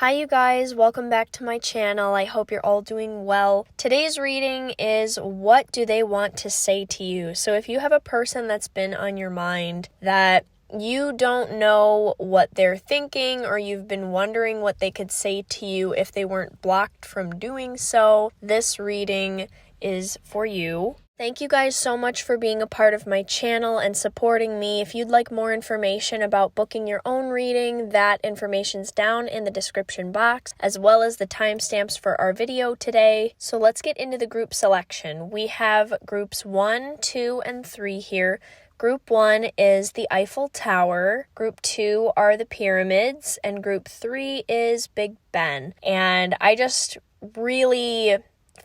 Hi you guys, welcome back to my channel. I hope you're all doing well. Today's reading is what do they want to say to you? So if you have a person that's been on your mind that you don't know what they're thinking, or you've been wondering what they could say to you if they weren't blocked from doing so, this reading is for you. Thank you guys so much for being a part of my channel and supporting me. If you'd like more information about booking your own reading, that information's down in the description box, as well as the timestamps for our video today. So let's get into the group selection. We have groups 1, 2, and 3 here. Group 1 is the Eiffel Tower, Group 2 are the pyramids, and Group 3 is Big Ben. And I just really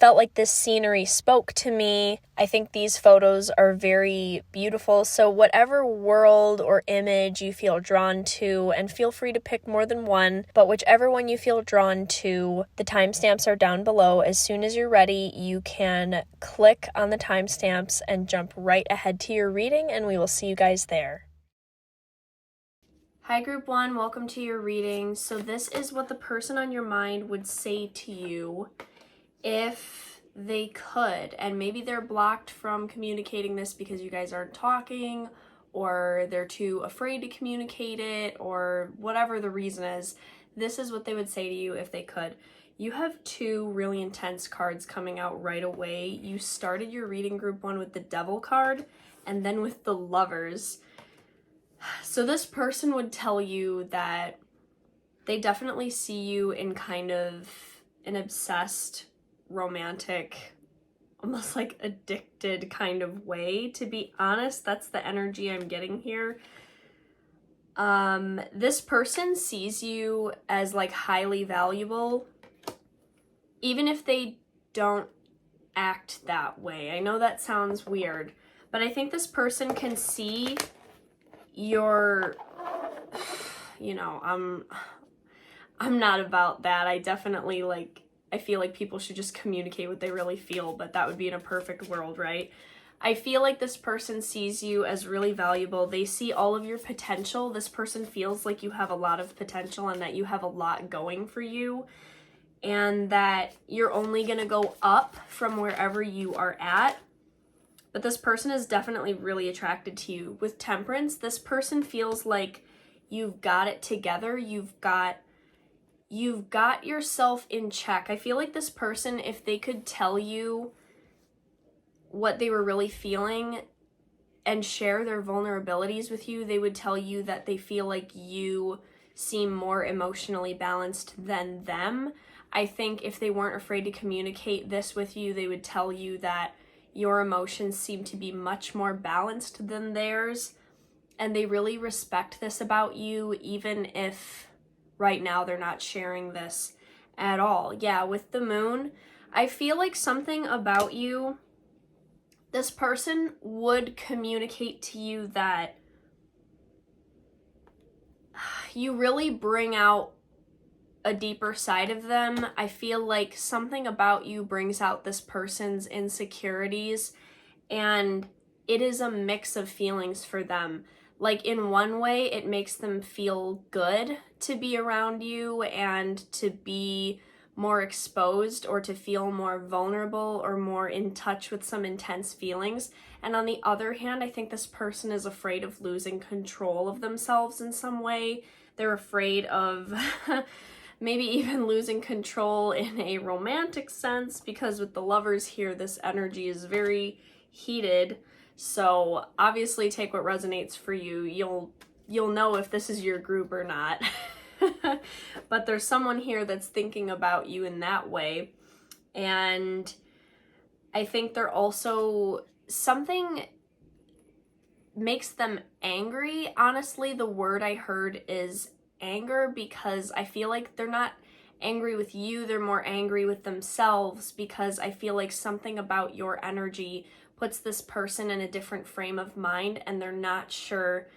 felt like this scenery spoke to me. I think these photos are very beautiful. So whatever world or image you feel drawn to, and feel free to pick more than one, but whichever one you feel drawn to, the timestamps are down below. As soon as you're ready, you can click on the timestamps and jump right ahead to your reading, and we will see you guys there. Hi Group 1, welcome to your reading. So this is what the person on your mind would say to you if they could, and maybe they're blocked from communicating this because you guys aren't talking, or they're too afraid to communicate it, or whatever the reason is. This is what they would say to you if they could. You have two really intense cards coming out right away. You started your reading, Group 1, with the Devil card and then with the Lovers. So this person would tell you that they definitely see you in kind of an obsessed, romantic, almost like addicted kind of way. To be honest, that's the energy I'm getting here. This person sees you as like highly valuable, even if they don't act that way. I know that sounds weird, but I think this person can see your, I'm not about that. I definitely I feel like people should just communicate what they really feel, but that would be in a perfect world, right? I feel like this person sees you as really valuable. They see all of your potential. This person feels like you have a lot of potential and that you have a lot going for you, and that you're only going to go up from wherever you are at. But this person is definitely really attracted to you. With Temperance, this person feels like you've got it together. You've got yourself in check. I feel like this person, if they could tell you what they were really feeling and share their vulnerabilities with you, they would tell you that they feel like you seem more emotionally balanced than them. I think if they weren't afraid to communicate this with you, they would tell you that your emotions seem to be much more balanced than theirs, and they really respect this about you, even if right now they're not sharing this at all. Yeah, with the Moon, I feel like something about you, this person would communicate to you that you really bring out a deeper side of them. I feel like something about you brings out this person's insecurities, and it is a mix of feelings for them. Like, in one way, it makes them feel good to be around you and to be more exposed, or to feel more vulnerable or more in touch with some intense feelings. And on the other hand, I think this person is afraid of losing control of themselves in some way. They're afraid of maybe even losing control in a romantic sense, because with the Lovers here, this energy is very heated. So obviously take what resonates for you. You'll know if this is your group or not. But there's someone here that's thinking about you in that way. And I think they're also, something makes them angry. Honestly, the word I heard is anger, because I feel like they're not angry with you, they're more angry with themselves, because I feel like something about your energy puts this person in a different frame of mind, and they're not sure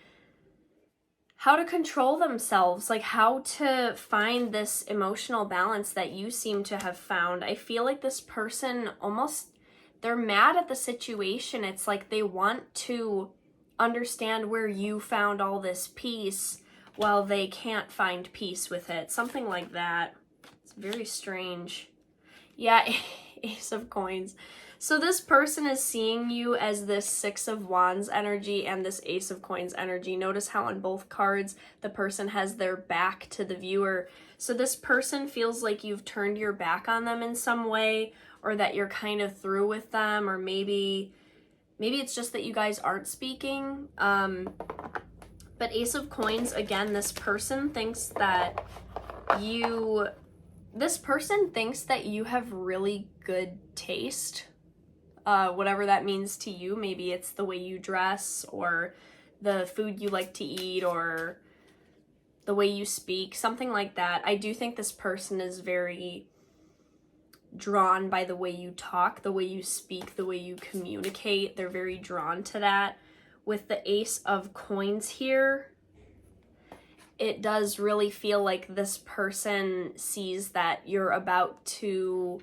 how to control themselves, like how to find this emotional balance that you seem to have found. I feel like this person almost, they're mad at the situation. It's like they want to understand where you found all this peace well, they can't find peace with it. Something like that. It's very strange. Yeah, Ace of Coins. So this person is seeing you as this Six of Wands energy and this Ace of Coins energy. Notice how on both cards, the person has their back to the viewer. So this person feels like you've turned your back on them in some way, or that you're kind of through with them, or maybe it's just that you guys aren't speaking. But Ace of Coins, again, this person thinks that you have really good taste. Whatever that means to you. Maybe it's the way you dress, or the food you like to eat, or the way you speak, something like that. I do think this person is very drawn by the way you talk, the way you speak, the way you communicate. They're very drawn to that. With the Ace of Coins here, it does really feel like this person sees that you're about to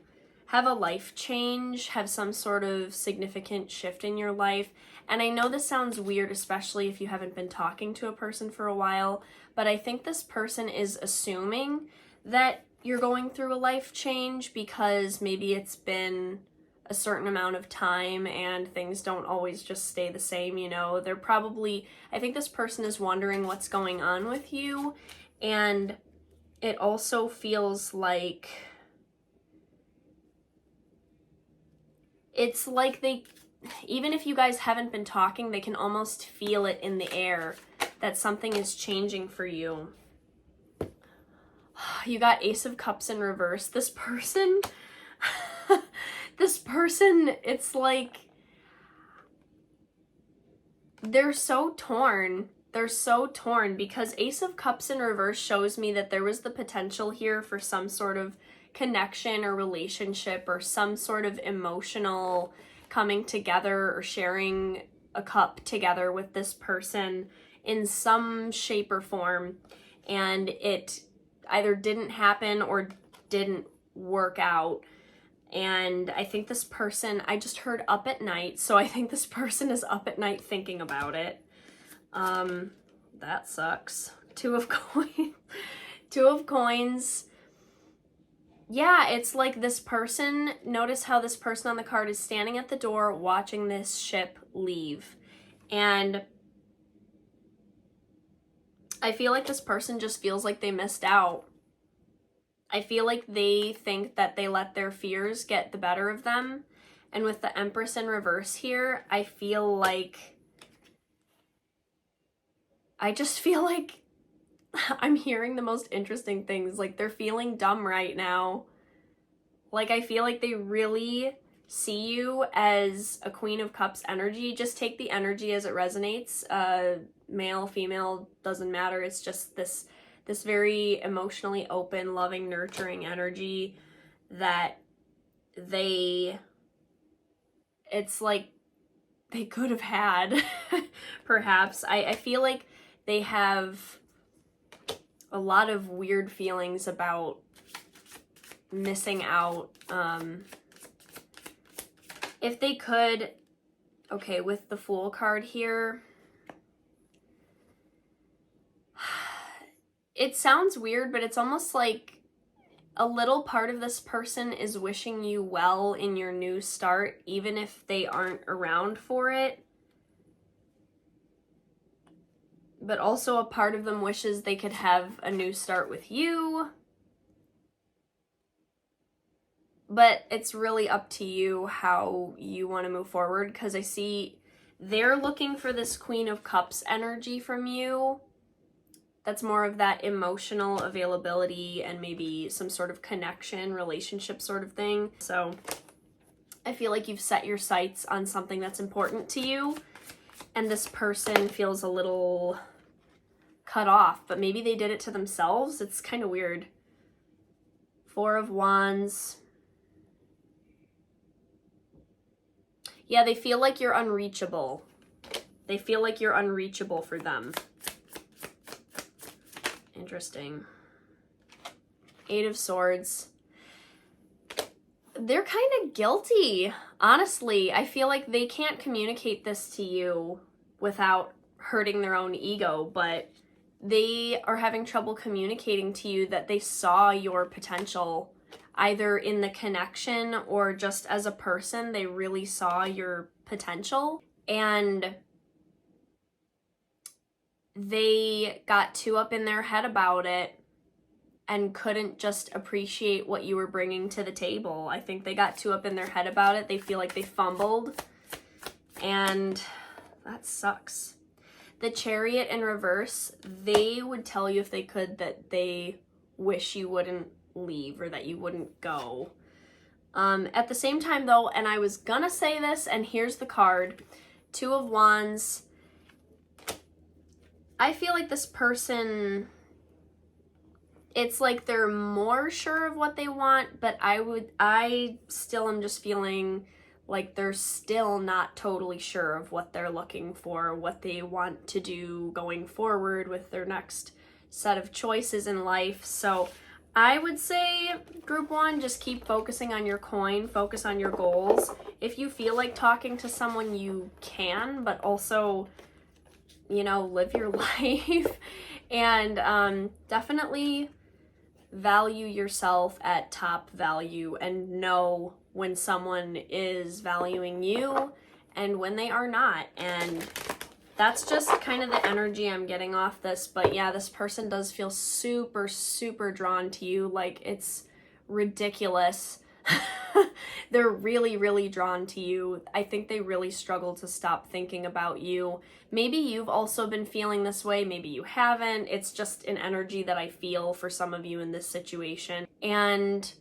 have a life change, have some sort of significant shift in your life. And I know this sounds weird, especially if you haven't been talking to a person for a while, but I think this person is assuming that you're going through a life change because maybe it's been a certain amount of time and things don't always just stay the same, you know. I think this person is wondering what's going on with you, and it also feels like it's like even if you guys haven't been talking, they can almost feel it in the air that something is changing for you. You got Ace of Cups in reverse. This person, it's like they're so torn. They're so torn because Ace of Cups in reverse shows me that there was the potential here for some sort of connection or relationship, or some sort of emotional coming together, or sharing a cup together with this person in some shape or form, and it either didn't happen or didn't work out. And I think this person, I just heard up at night, so I think this person is up at night thinking about it. That sucks. Two of Coins. Yeah, it's like this person, notice how this person on the card is standing at the door watching this ship leave. And I feel like this person just feels like they missed out. I feel like they think that they let their fears get the better of them. And with the Empress in reverse here, I just feel like I'm hearing the most interesting things. Like, they're feeling dumb right now. Like, I feel like they really see you as a Queen of Cups energy. Just take the energy as it resonates. Male, female, doesn't matter. It's just this very emotionally open, loving, nurturing energy that it's like they could have had, perhaps. I feel like they have a lot of weird feelings about missing out. If they could, okay, with the Fool card here, it sounds weird, but it's almost like a little part of this person is wishing you well in your new start, even if they aren't around for it. But also a part of them wishes they could have a new start with you. But it's really up to you how you want to move forward, because I see they're looking for this Queen of Cups energy from you. That's more of that emotional availability and maybe some sort of connection, relationship sort of thing. So I feel like you've set your sights on something that's important to you, and this person feels a little cut off, but maybe they did it to themselves. It's kind of weird. Four of Wands. Yeah, they feel like you're unreachable. They feel like you're unreachable for them. Interesting. Eight of Swords. They're kind of guilty, honestly. I feel like they can't communicate this to you without hurting their own ego, but they are having trouble communicating to you that they saw your potential, either in the connection or just as a person. They really saw your potential, and they got too up in their head about it and couldn't just appreciate what you were bringing to the table. I think they got too up in their head about it. They feel like they fumbled, and that sucks. The Chariot in reverse, they would tell you if they could that they wish you wouldn't leave or that you wouldn't go. At the same time though, and I was gonna say this, and here's the card, Two of Wands. I feel like this person, it's like they're more sure of what they want, but I still am just feeling like they're still not totally sure of what they're looking for, what they want to do going forward with their next set of choices in life. So I would say, group one, just keep focusing on your coin, focus on your goals. If you feel like talking to someone, you can, but also, you know, live your life. And definitely value yourself at top value, and know when someone is valuing you and when they are not. And that's just kind of the energy I'm getting off this. But yeah, this person does feel super, super drawn to you. Like, it's ridiculous. They're really, really drawn to you. I think they really struggle to stop thinking about you. Maybe you've also been feeling this way. Maybe you haven't. It's just an energy that I feel for some of you in this situation. And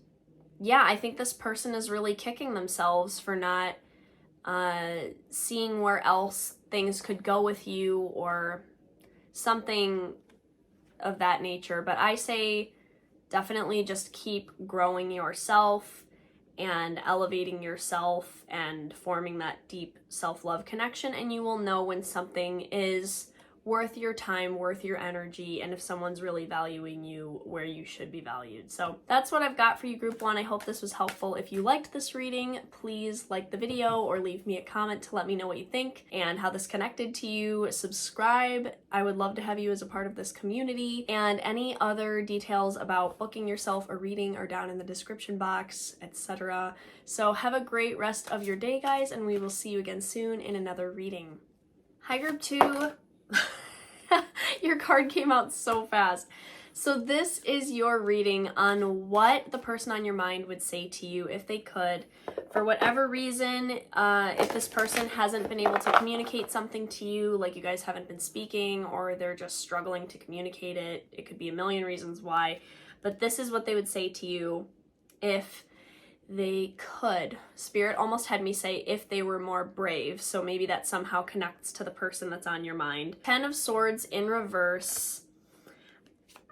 yeah, I think this person is really kicking themselves for not seeing where else things could go with you or something of that nature. But I say definitely just keep growing yourself and elevating yourself and forming that deep self-love connection, and you will know when something is worth your time, worth your energy, and if someone's really valuing you where you should be valued. So that's what I've got for you, group one. I hope this was helpful. If you liked this reading, please like the video or leave me a comment to let me know what you think and how this connected to you. Subscribe. I would love to have you as a part of this community, and any other details about booking yourself a reading are down in the description box, etc. So have a great rest of your day, guys, and we will see you again soon in another reading. Hi, group two. Your card came out so fast. So this is your reading on what the person on your mind would say to you if they could. For whatever reason, if this person hasn't been able to communicate something to you, like you guys haven't been speaking, or they're just struggling to communicate it, it could be a million reasons why, but this is what they would say to you if they could. Spirit almost had me say if they were more brave, so maybe that somehow connects to the person that's on your mind. Ten of Swords in reverse.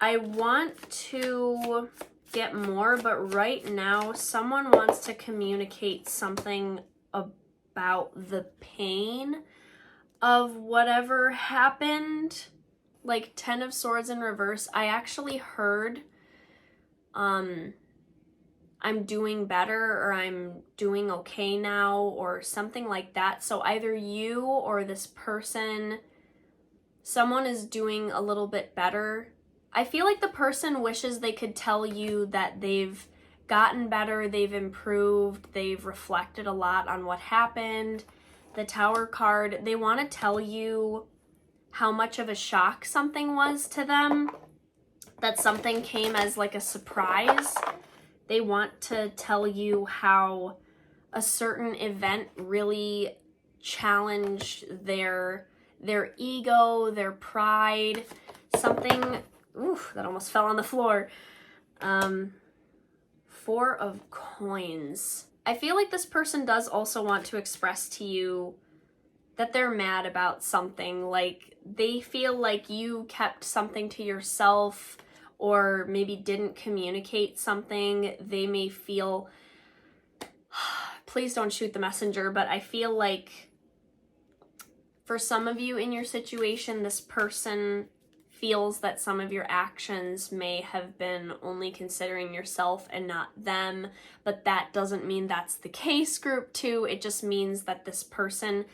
I want to get more, but right now someone wants to communicate something about the pain of whatever happened. Like, Ten of Swords in reverse, I actually heard I'm doing better, or I'm doing okay now, or something like that. So either you or this person, someone is doing a little bit better. I feel like the person wishes they could tell you that they've gotten better, they've improved, they've reflected a lot on what happened. The Tower card, they want to tell you how much of a shock something was to them, that something came as like a surprise. They want to tell you how a certain event really challenged their ego, their pride, something, oof, that almost fell on the floor. Four of Coins. I feel like this person does also want to express to you that they're mad about something, like they feel like you kept something to yourself, or maybe didn't communicate something. They may feel, please don't shoot the messenger, but I feel like for some of you in your situation, this person feels that some of your actions may have been only considering yourself and not them, but that doesn't mean that's the case, group two. It just means that this person,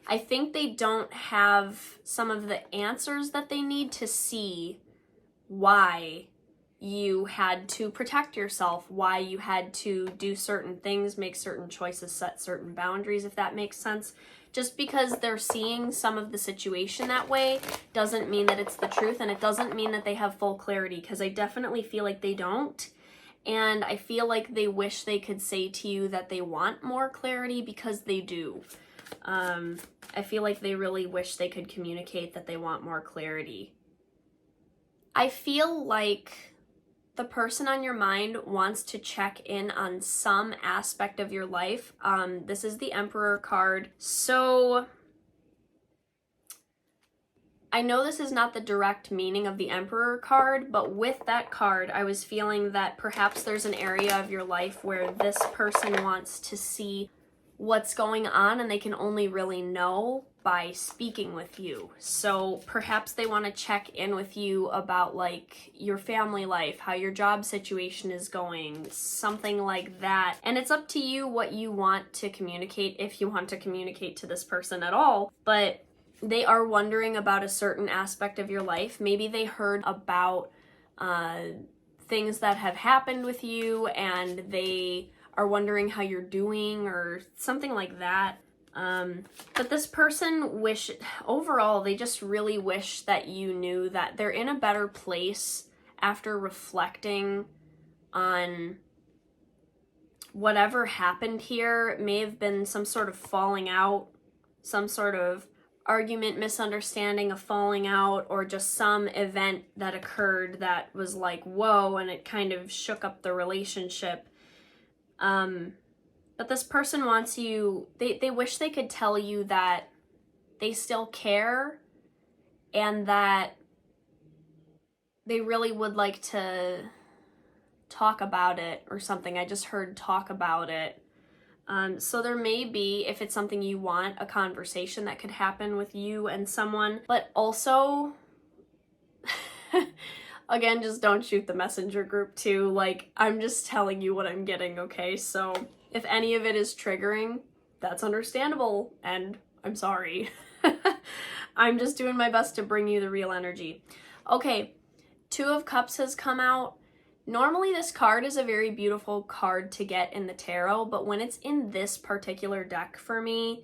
I think they don't have some of the answers that they need to see why you had to protect yourself, why you had to do certain things, make certain choices, set certain boundaries, if that makes sense. Just because they're seeing some of the situation that way doesn't mean that it's the truth, and it doesn't mean that they have full clarity, because I definitely feel like they don't. And I feel like they wish they could say to you that they want more clarity, because they do. I feel like they really wish they could communicate that they want more clarity. I feel like the person on your mind wants to check in on some aspect of your life. This is the Emperor card. So I know this is not the direct meaning of the Emperor card, but with that card, I was feeling that perhaps there's an area of your life where this person wants to see what's going on, and they can only really know by speaking with you. So perhaps they want to check in with you about like your family life, how your job situation is going, something like that. And it's up to you what you want to communicate, if you want to communicate to this person at all. But they are wondering about a certain aspect of your life. Maybe they heard about things that have happened with you, and they are wondering how you're doing or something like that. But this person overall, they just really wish that you knew that they're in a better place after reflecting on whatever happened here. It may have been some sort of falling out, some sort of argument, misunderstanding, a falling out, or just some event that occurred that was like, whoa, and it kind of shook up the relationship. But this person wants you, they wish they could tell you that they still care and that they really would like to talk about it or something. I just heard talk about it. So there may be, if it's something you want, a conversation that could happen with you and someone, but also, again, just don't shoot the messenger group too. Like, I'm just telling you what I'm getting, okay? So if any of it is triggering, that's understandable, and I'm sorry. I'm just doing my best to bring you the real energy. Okay, Two of Cups has come out. Normally this card is a very beautiful card to get in the tarot, but when it's in this particular deck for me,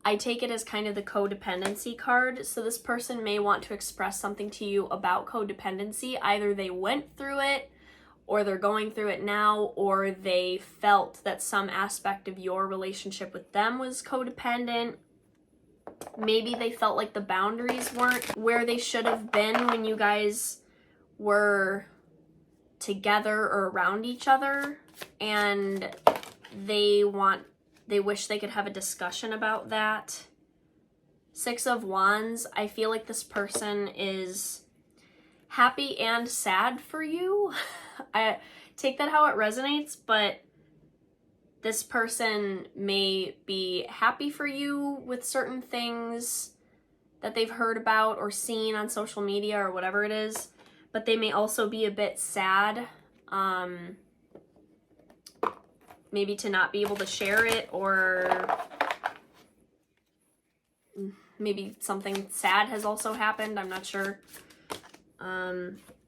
I take it as kind of the codependency card. So this person may want to express something to you about codependency. Either they went through it, or they're going through it now, or they felt that some aspect of your relationship with them was codependent. Maybe they felt like the boundaries weren't where they should have been when you guys were together or around each other, and they wish they could have a discussion about that. Six of Wands, I feel like this person is happy and sad for you. I take that how it resonates, but this person may be happy for you with certain things that they've heard about or seen on social media or whatever it is, but they may also be a bit sad, maybe to not be able to share it, or maybe something sad has also happened, I'm not sure.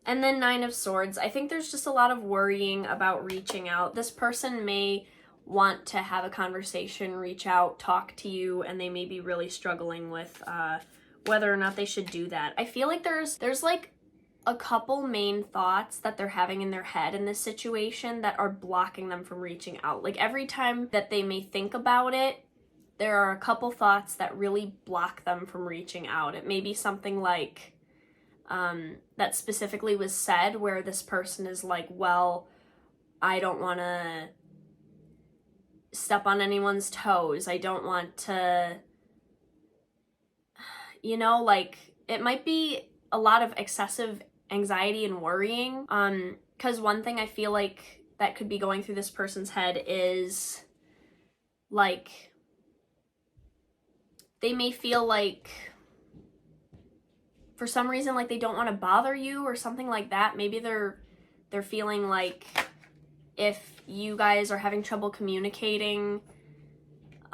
And then Nine of Swords. I think there's just a lot of worrying about reaching out. This person may want to have a conversation, reach out, talk to you, and they may be really struggling with whether or not they should do that. I feel like there's like a couple main thoughts that they're having in their head in this situation that are blocking them from reaching out. Like every time that they may think about it, there are a couple thoughts that really block them from reaching out. It may be something like that specifically was said where this person is like, well, I don't want to step on anyone's toes. I don't want to, like, it might be a lot of excessive anxiety and worrying. Because one thing I feel like that could be going through this person's head is like, they may feel like for some reason, like they don't want to bother you or something like that. Maybe they're feeling like if you guys are having trouble communicating,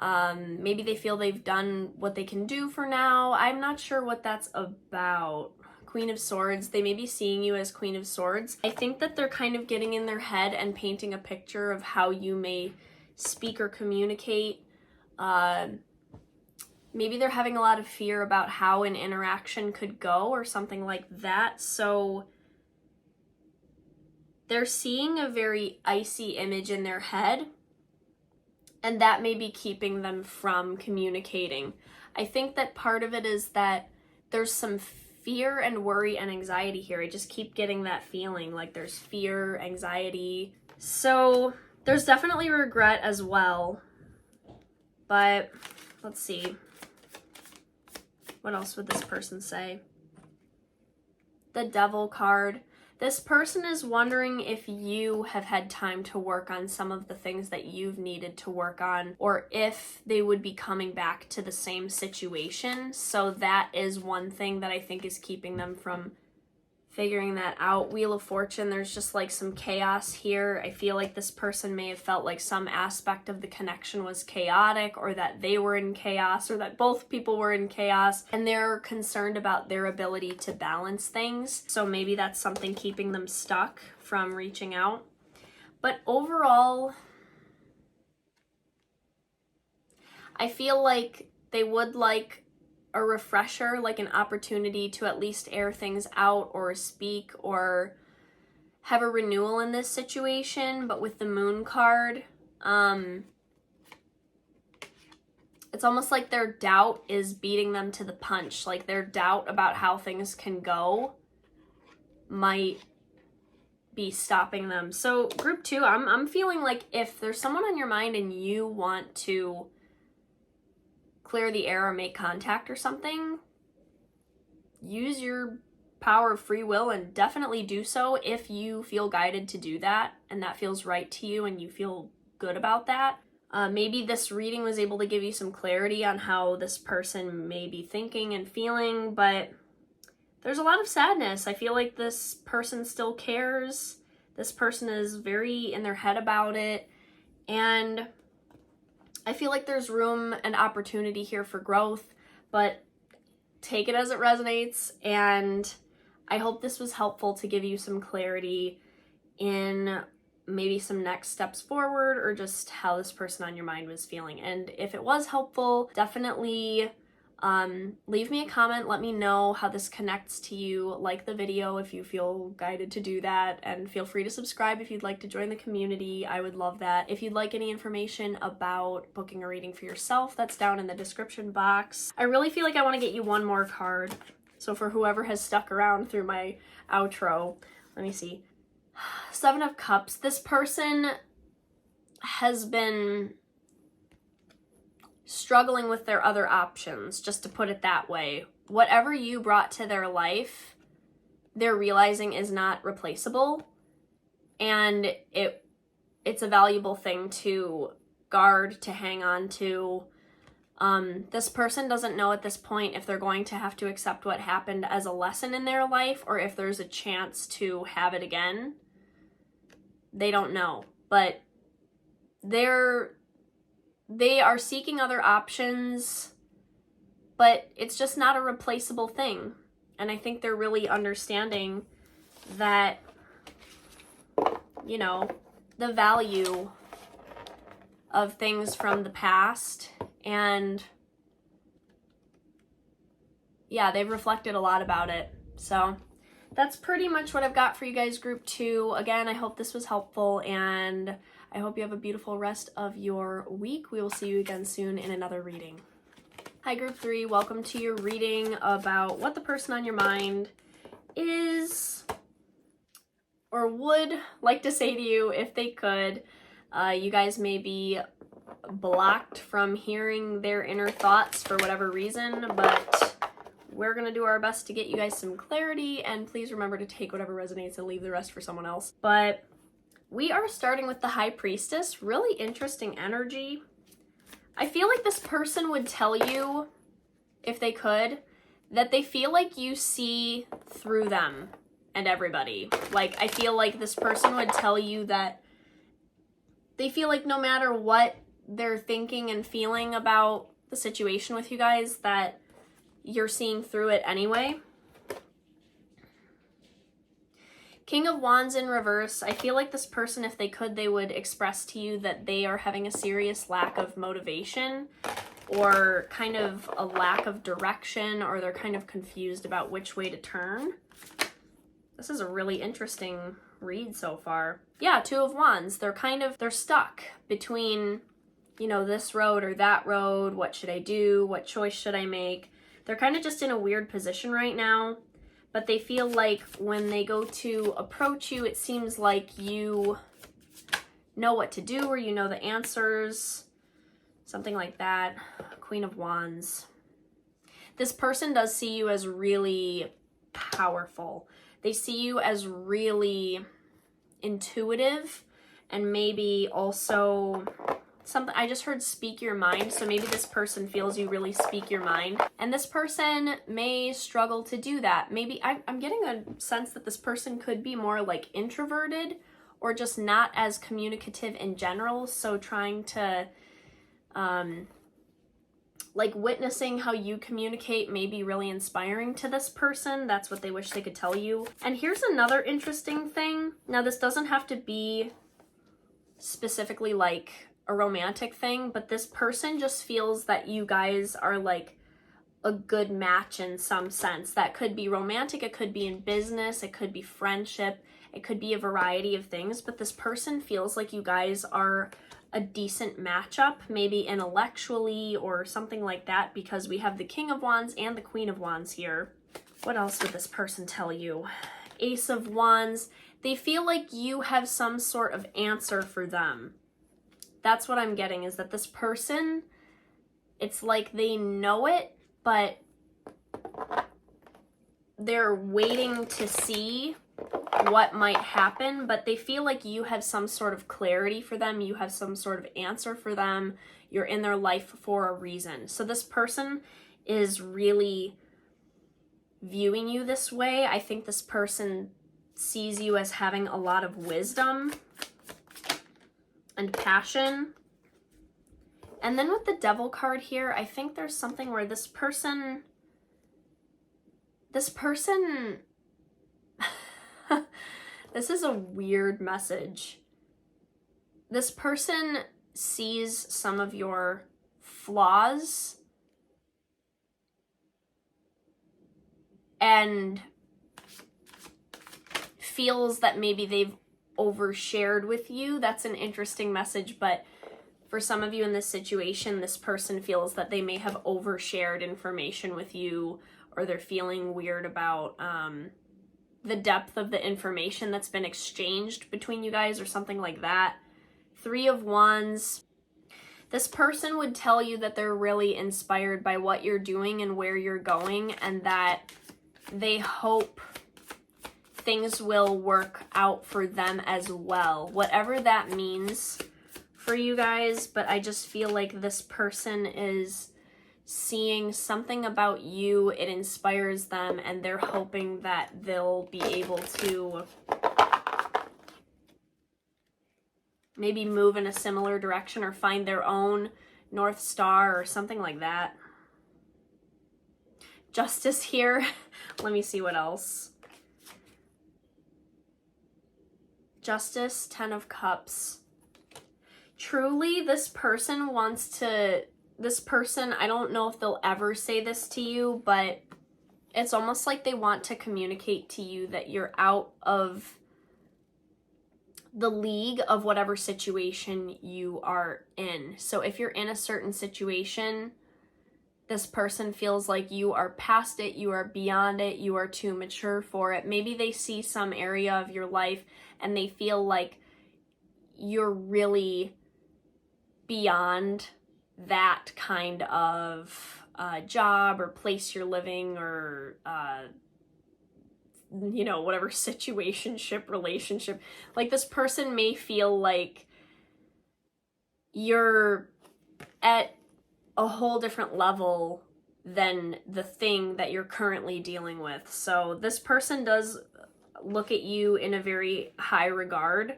Maybe they feel they've done what they can do for now. I'm not sure what that's about. Queen of Swords, they may be seeing you as Queen of Swords. I think that they're kind of getting in their head and painting a picture of how you may speak or communicate. Maybe they're having a lot of fear about how an interaction could go or something like that. So they're seeing a very icy image in their head, and that may be keeping them from communicating. I think that part of it is that there's some fear and worry and anxiety here. I just keep getting that feeling like there's fear, anxiety. So there's definitely regret as well. But let's see. What else would this person say? The Devil card. This person is wondering if you have had time to work on some of the things that you've needed to work on, or if they would be coming back to the same situation. So that is one thing that I think is keeping them from figuring that out. Wheel of Fortune, there's just like some chaos here. I feel like this person may have felt like some aspect of the connection was chaotic, or that they were in chaos, or that both people were in chaos, and they're concerned about their ability to balance things. So maybe that's something keeping them stuck from reaching out. But overall, I feel like they would like a refresher, like an opportunity to at least air things out or speak or have a renewal in this situation. But with the Moon card, it's almost like their doubt is beating them to the punch. Like their doubt about how things can go might be stopping them. So group 2, I'm feeling like if there's someone on your mind and you want to clear the air or make contact or something, use your power of free will and definitely do so if you feel guided to do that and that feels right to you and you feel good about that. Maybe this reading was able to give you some clarity on how this person may be thinking and feeling, but there's a lot of sadness. I feel like this person still cares. This person is very in their head about it, and I feel like there's room and opportunity here for growth, but take it as it resonates, and I hope this was helpful to give you some clarity in maybe some next steps forward or just how this person on your mind was feeling. And if it was helpful, definitely leave me a comment. Let me know how this connects to you. Like the video if you feel guided to do that, and feel free to subscribe if you'd like to join the community. I would love that. If you'd like any information about booking a reading for yourself, that's down in the description box. I really feel like I want to get you one more card. So for whoever has stuck around through my outro, let me see. 7 of Cups. This person has been struggling with their other options, just to put it that way. Whatever you brought to their life, they're realizing is not replaceable, and it's a valuable thing to guard, to hang on to. This person doesn't know at this point if they're going to have to accept what happened as a lesson in their life or if there's a chance to have it again. They don't know, but they are seeking other options, but it's just not a replaceable thing. And I think they're really understanding that, you know, the value of things from the past. And yeah, they've reflected a lot about it. So that's pretty much what I've got for you guys, group 2. Again, I hope this was helpful, and I hope you have a beautiful rest of your week. We will see you again soon in another reading. Hi, group 3. Welcome to your reading about what the person on your mind is or would like to say to you if they could. You guys may be blocked from hearing their inner thoughts for whatever reason, but we're going to do our best to get you guys some clarity, and please remember to take whatever resonates and leave the rest for someone else. But we are starting with the High Priestess. Really interesting energy. I feel like this person would tell you, if they could, that they feel like you see through them and everybody. Like, I feel like this person would tell you that they feel like no matter what they're thinking and feeling about the situation with you guys that you're seeing through it anyway. King of Wands in reverse. I feel like this person, if they could, they would express to you that they are having a serious lack of motivation or kind of a lack of direction, or they're kind of confused about which way to turn. This is a really interesting read so far. Yeah, Two of Wands. They're stuck between, you know, this road or that road. What should I do? What choice should I make? They're kind of just in a weird position right now. But they feel like when they go to approach you, it seems like you know what to do or you know the answers. Something like that. Queen of Wands. This person does see you as really powerful. They see you as really intuitive, and maybe also something, I just heard speak your mind, so maybe this person feels you really speak your mind, and this person may struggle to do that. Maybe I'm getting a sense that this person could be more like introverted or just not as communicative in general, so trying to like witnessing how you communicate may be really inspiring to this person. That's what they wish they could tell you. And here's another interesting thing. Now, this doesn't have to be specifically like a romantic thing, but this person just feels that you guys are like a good match in some sense. That could be romantic, it could be in business, it could be friendship, it could be a variety of things, but this person feels like you guys are a decent matchup, maybe intellectually or something like that, because we have the King of Wands and the Queen of Wands here. What else would this person tell you? Ace of Wands. They feel like you have some sort of answer for them. That's what I'm getting, is that this person, it's like they know it, but they're waiting to see what might happen, but they feel like you have some sort of clarity for them, you have some sort of answer for them, you're in their life for a reason. So this person is really viewing you this way. I think this person sees you as having a lot of wisdom and passion. And then with the Devil card here, I think there's something where this person this is a weird message. This person sees some of your flaws and feels that maybe they've overshared with you. That's an interesting message, but for some of you in this situation, this person feels that they may have overshared information with you, or they're feeling weird about the depth of the information that's been exchanged between you guys or something like that. Three of Wands. This person would tell you that they're really inspired by what you're doing and where you're going, and that they hope things will work out for them as well. Whatever that means for you guys, but I just feel like this person is seeing something about you, it inspires them, and they're hoping that they'll be able to maybe move in a similar direction or find their own North Star or something like that. Justice here. Let me see what else. Justice, Ten of Cups. Truly, this person, I don't know if they'll ever say this to you, but it's almost like they want to communicate to you that you're out of the league of whatever situation you are in. So if you're in a certain situation, this person feels like you are past it, you are beyond it, you are too mature for it. Maybe they see some area of your life and they feel like you're really beyond that kind of job or place you're living, or you know, whatever situationship, relationship. Like, this person may feel like you're at a whole different level than the thing that you're currently dealing with. So this person does look at you in a very high regard,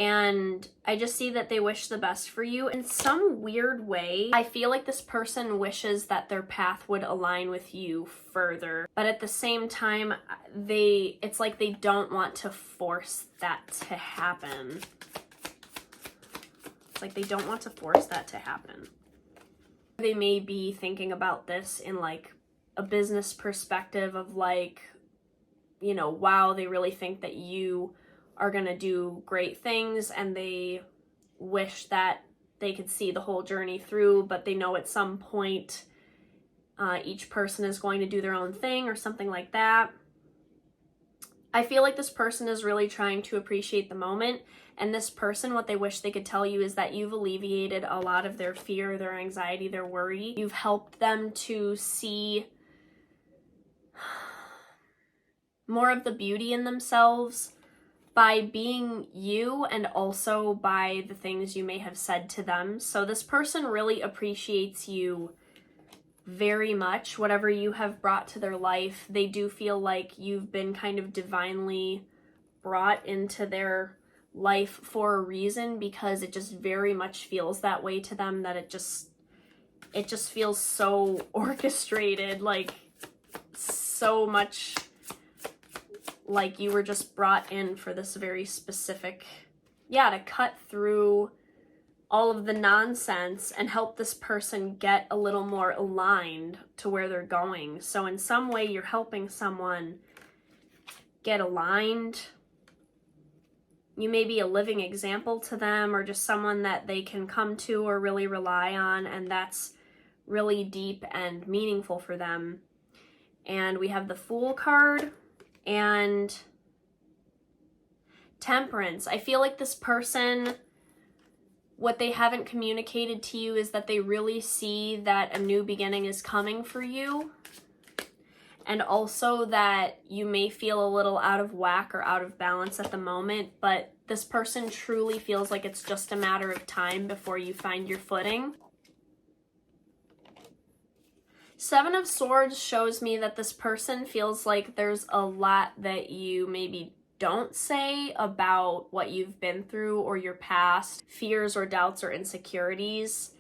And I just see that they wish the best for you. In some weird way, I feel like this person wishes that their path would align with you further. But at the same time, it's like they don't want to force that to happen. It's like they don't want to force that to happen. They may be thinking about this in like a business perspective of like, you know, wow, they really think that you are going to do great things, and they wish that they could see the whole journey through, but they know at some point each person is going to do their own thing or something like that. I feel like this person is really trying to appreciate the moment, and this person, what they wish they could tell you is that you've alleviated a lot of their fear, their anxiety, their worry. You've helped them to see more of the beauty in themselves by being you, and also by the things you may have said to them. So this person really appreciates you very much. Whatever you have brought to their life, they do feel like you've been kind of divinely brought into their life for a reason, because it just very much feels that way to them, that it just feels so orchestrated, like so much like you were just brought in for this very specific, to cut through all of the nonsense and help this person get a little more aligned to where they're going. So in some way, you're helping someone get aligned. You may be a living example to them, or just someone that they can come to or really rely on, and that's really deep and meaningful for them. And we have the Fool card and Temperance. I feel like this person, what they haven't communicated to you is that they really see that a new beginning is coming for you, and also that you may feel a little out of whack or out of balance at the moment, but this person truly feels like it's just a matter of time before you find your footing. Seven of Swords shows me that this person feels like there's a lot that you maybe don't say about what you've been through or your past, fears or doubts or insecurities.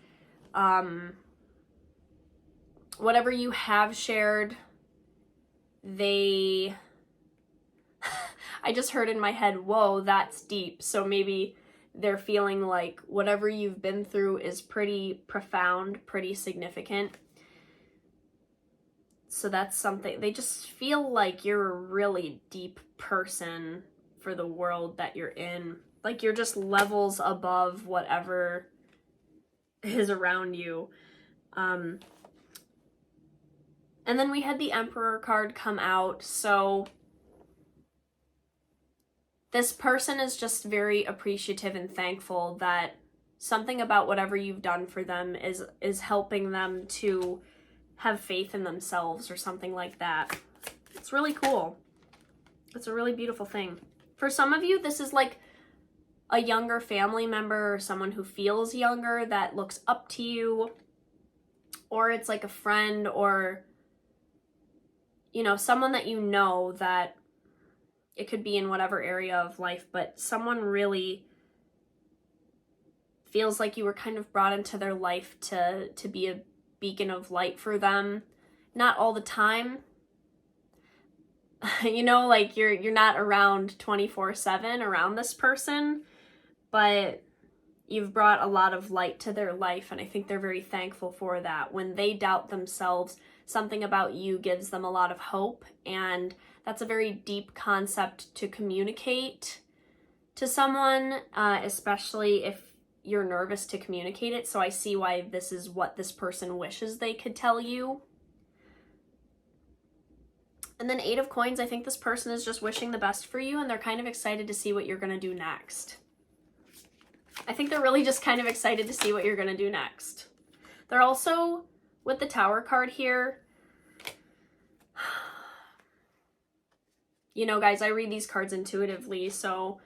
Whatever you have shared, I just heard in my head, whoa, that's deep. So maybe they're feeling like whatever you've been through is pretty profound, pretty significant. So that's something, they just feel like you're a really deep person for the world that you're in. Like you're just levels above whatever is around you. And then we had the Emperor card come out. So this person is just very appreciative and thankful that something about whatever you've done for them is helping them to have faith in themselves or something like that. It's really cool. It's a really beautiful thing. For some of you, this is like a younger family member or someone who feels younger that looks up to you, or it's like a friend, or, you know, someone that you know, that it could be in whatever area of life, but someone really feels like you were kind of brought into their life to be a beacon of light for them. Not all the time. You know, like you're not around 24/7 around this person, but you've brought a lot of light to their life, and I think they're very thankful for that. When they doubt themselves, something about you gives them a lot of hope, and that's a very deep concept to communicate to someone, especially if you're nervous to communicate it. So I see why this is what this person wishes they could tell you. And then Eight of Coins, I think this person is just wishing the best for you, and they're kind of excited to see what you're going to do next. I think they're really just kind of excited to see what you're going to do next. They're also, with the Tower card here, you know, guys, I read these cards intuitively, so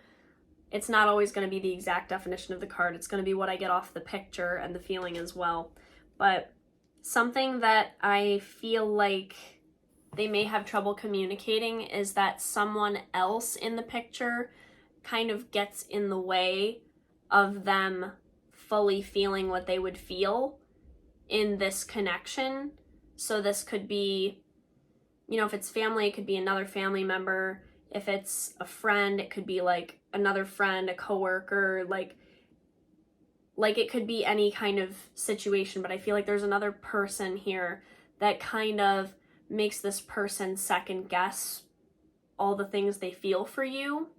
it's not always going to be the exact definition of the card. It's going to be what I get off the picture and the feeling as well. But something that I feel like they may have trouble communicating is that someone else in the picture kind of gets in the way of them fully feeling what they would feel in this connection. So this could be, you know, if it's family, it could be another family member. If it's a friend, it could be like another friend, a coworker, like it could be any kind of situation. But I feel like there's another person here that kind of makes this person second guess all the things they feel for you.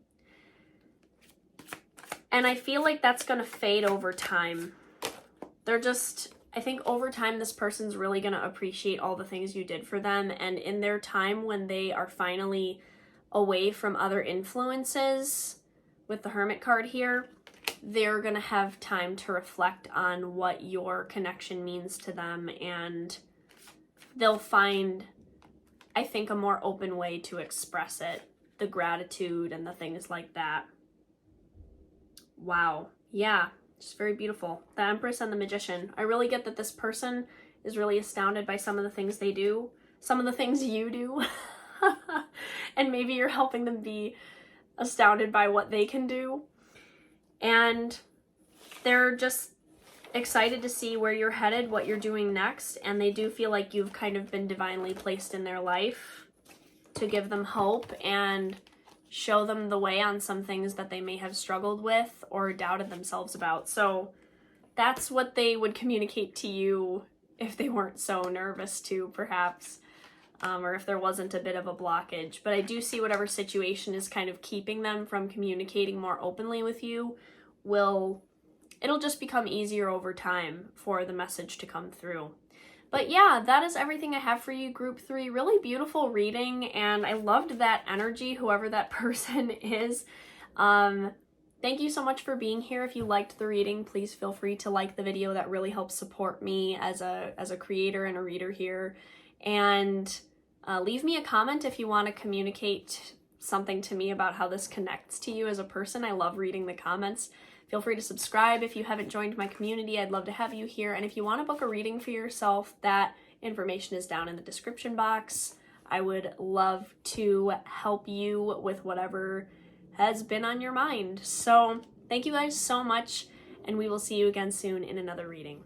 And I feel like that's going to fade over time. I think over time, this person's really going to appreciate all the things you did for them. And in their time when they are finally away from other influences, with the Hermit card here, they're going to have time to reflect on what your connection means to them. And they'll find, I think, a more open way to express it, the gratitude and the things like that. Wow. Yeah. Just very beautiful. The Empress and the Magician. I really get that this person is really astounded by some of the things they do, some of the things you do, and maybe you're helping them be astounded by what they can do. And they're just excited to see where you're headed, what you're doing next, and they do feel like you've kind of been divinely placed in their life to give them hope and show them the way on some things that they may have struggled with or doubted themselves about. So that's what they would communicate to you if they weren't so nervous to, perhaps, or if there wasn't a bit of a blockage. But I do see whatever situation is kind of keeping them from communicating more openly with you it'll just become easier over time for the message to come through. But yeah, that is everything I have for you, Group 3. Really beautiful reading, and I loved that energy, whoever that person is. Thank you so much for being here. If you liked the reading, please feel free to like the video. That really helps support me as a creator and a reader here. And leave me a comment if you want to communicate something to me about how this connects to you as a person. I love reading the comments. Feel free to subscribe if you haven't joined my community. I'd love to have you here. And if you want to book a reading for yourself, that information is down in the description box. I would love to help you with whatever has been on your mind. So thank you guys so much, and we will see you again soon in another reading.